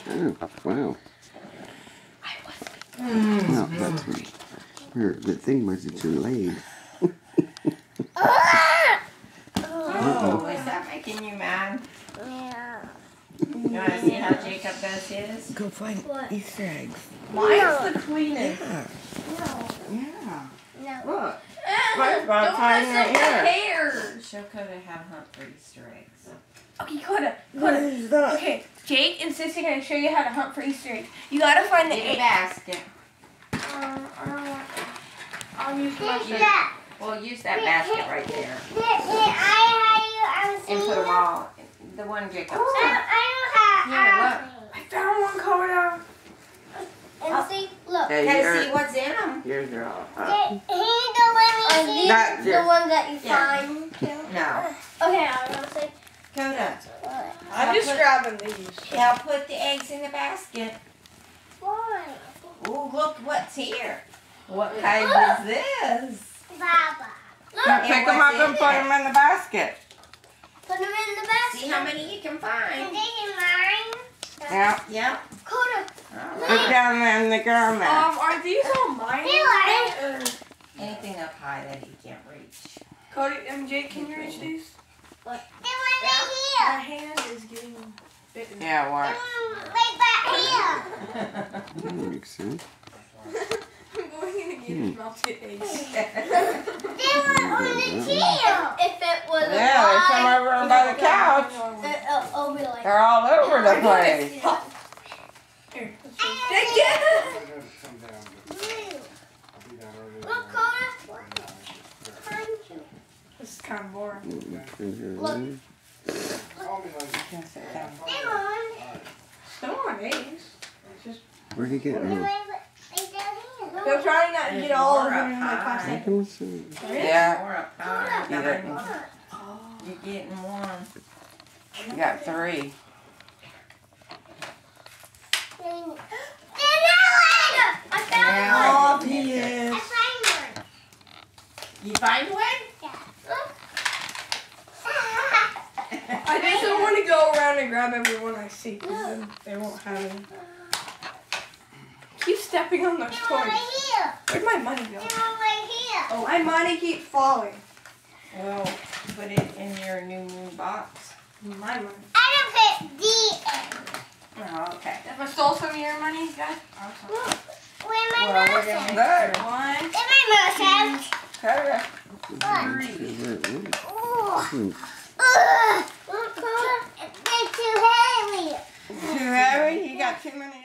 Oh, wow. Well, that's where the thing was that you're laid. Oh, is that making you mad? Yeah. You want to see how Jacob does his? Go find Easter eggs. Mine's the cleanest. Yeah. Yeah. No. Look. Mine's about time right here. Hair. Show Coda have hunt for Easter eggs. Okay, Coda. What is that? Okay, Jake and Sissy are going to show you how to hunt for Easter eggs. You got to find the Get a egg. basket. I don't want I'll use my Take that. Well, use that basket right there. I And put them all. The one Jacob's. I I found one, Coda. And see, look. Hey, Gotta see what's in them. yours are all up. Can you go let me see That's the yours. ones that you Yeah. find too? No. Okay, I'm gonna say. Coda. I'm just grabbing these. Now put the eggs in the basket. Why? Oh, look what's here. What kind is this? Baba. Look. And Pick them what's up and in put it? them in the basket. Put them in the basket. See how many you can And find. they can mine. Yeah. Yep. Coda. All Put right. down in the garment. Are these all mine? Here. Anything up high that he can't reach. Cody and Jake, can you reach these? They were My right hand is getting bitten. Yeah, here. what? Right back here. That makes sense. I'm going in to get his mouth to get eggs. They were on the tail. If it was Yeah, there's some alive, over by the couch. it'll be like. They're all over the place. Here, let's see. Look, Coda. Find you. This is kind of boring. Look. Can sit down. Come on. Still want eggs. It's just Where'd he get them? they're trying not to get all of them in my I plastic. can see. Yeah. More up high. You got, You're getting one. you got 3. I found one. He is. I found one. You find one? I just don't want to go around and grab everyone I see because then they won't have any. Keep stepping on those They were toys. right here. Where'd my money They go? were right here. Oh, my money keeps falling. Well, put it in your new box. My money. I don't put D in. Oh, okay. If I stole some of your money, guys. Look, where my Well, we're mouse gonna is. There. One. Where my mouse is. Coda. Ooh. Ugh. Look, Coda. They're too heavy. Too heavy? You got too many